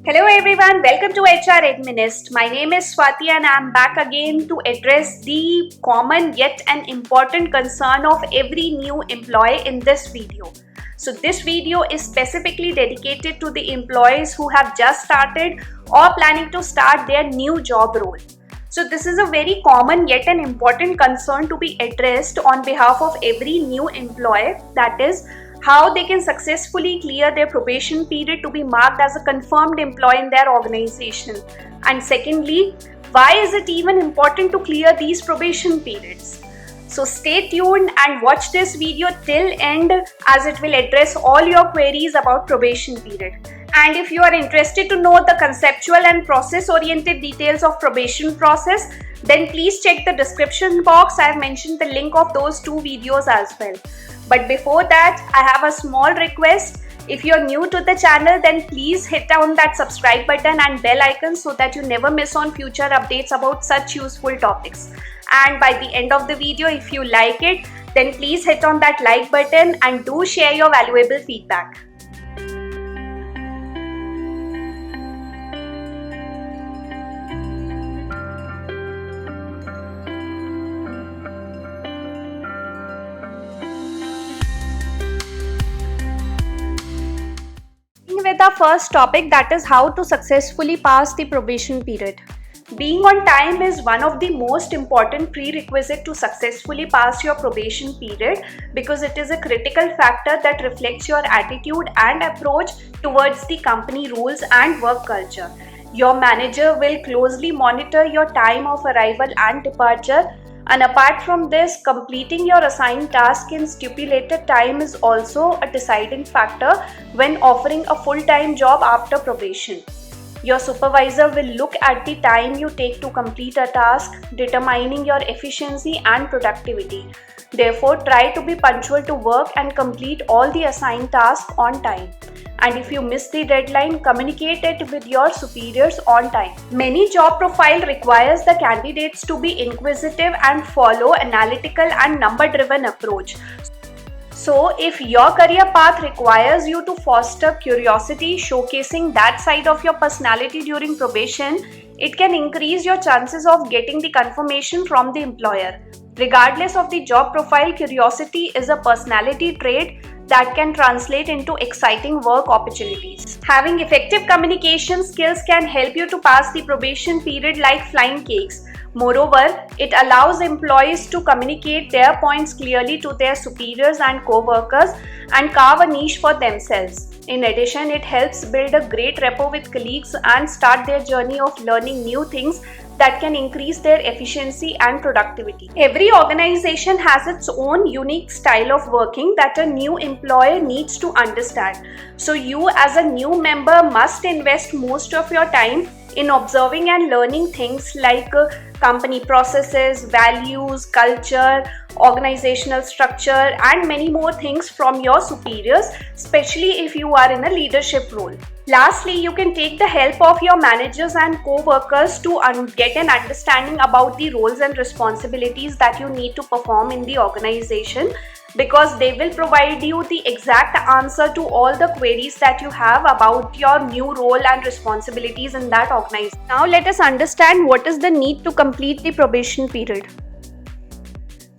Hello everyone, welcome to 𝗟𝗶𝗸𝗀. My name is Swati and I am back again to address the common yet an important concern of every new employee in this video. So this video is specifically dedicated to the employees who have just started or planning to start their new job role. So this is a very common yet an important concern to be addressed on behalf of every new employee, that is, how they can successfully clear their probation period to be marked as a confirmed employee in their organization. And secondly, why is it even important to clear these probation periods? So stay tuned and watch this video till end, as it will address all your queries about probation period. And if you are interested to know the conceptual and process-oriented details of probation process, then please check the description box. I have mentioned the link of those two videos as well. But before that, I have a small request. If you're new to the channel, then please hit down that subscribe button and bell icon so that you never miss on future updates about such useful topics. And by the end of the video, if you like it, then please hit on that like button and do share your valuable feedback. With our first topic, that is how to successfully pass the probation period. Being on time is one of the most important prerequisites to successfully pass your probation period, because it is a critical factor that reflects your attitude and approach towards the company rules and work culture. Your manager will closely monitor your time of arrival and departure. And apart from this, completing your assigned task in stipulated time is also a deciding factor when offering a full-time job after probation. Your supervisor will look at the time you take to complete a task, determining your efficiency and productivity. Therefore, try to be punctual to work and complete all the assigned tasks on time. And if you miss the deadline, communicate it with your superiors on time. Many job profile requires the candidates to be inquisitive and follow analytical and number-driven approach. So if your career path requires you to foster curiosity, showcasing that side of your personality during probation, it can increase your chances of getting the confirmation from the employer. Regardless of the job profile, curiosity is a personality trait that can translate into exciting work opportunities. Having effective communication skills can help you to pass the probation period like flying cakes. Moreover, it allows employees to communicate their points clearly to their superiors and co-workers and carve a niche for themselves. In addition, it helps build a great rapport with colleagues and start their journey of learning new things that can increase their efficiency and productivity. Every organization has its own unique style of working that a new employee needs to understand. So you as a new member must invest most of your time in observing and learning things like company processes, values, culture, organizational structure, and many more things from your superiors, especially if you are in a leadership role. Lastly, you can take the help of your managers and co-workers to get an understanding about the roles and responsibilities that you need to perform in the organization, because they will provide you the exact answer to all the queries that you have about your new role and responsibilities in that organization. Now let us understand what is the need to complete the probation period.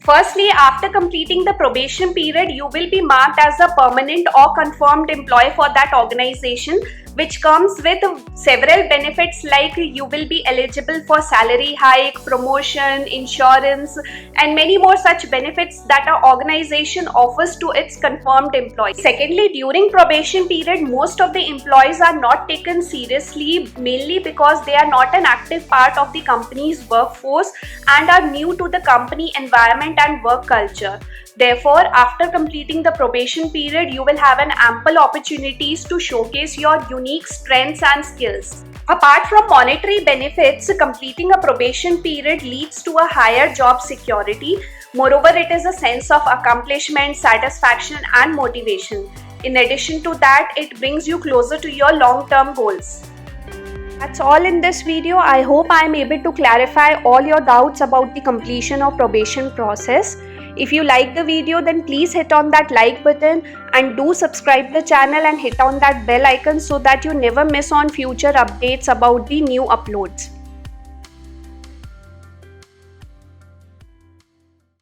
Firstly, after completing the probation period, you will be marked as a permanent or confirmed employee for that organization, which comes with several benefits like you will be eligible for salary hike, promotion, insurance, and many more such benefits that our organization offers to its confirmed employees. Secondly, during probation period, most of the employees are not taken seriously, mainly because they are not an active part of the company's workforce and are new to the company environment and work culture. Therefore, after completing the probation period, you will have an ample opportunities to showcase your unique strengths and skills. Apart from monetary benefits, completing a probation period leads to a higher job security. Moreover, it is a sense of accomplishment, satisfaction, and motivation. In addition to that, it brings you closer to your long-term goals. That's all in this video. I hope I am able to clarify all your doubts about the completion of probation process. If you like the video, then please hit on that like button and do subscribe the channel and hit on that bell icon so that you never miss on future updates about the new uploads.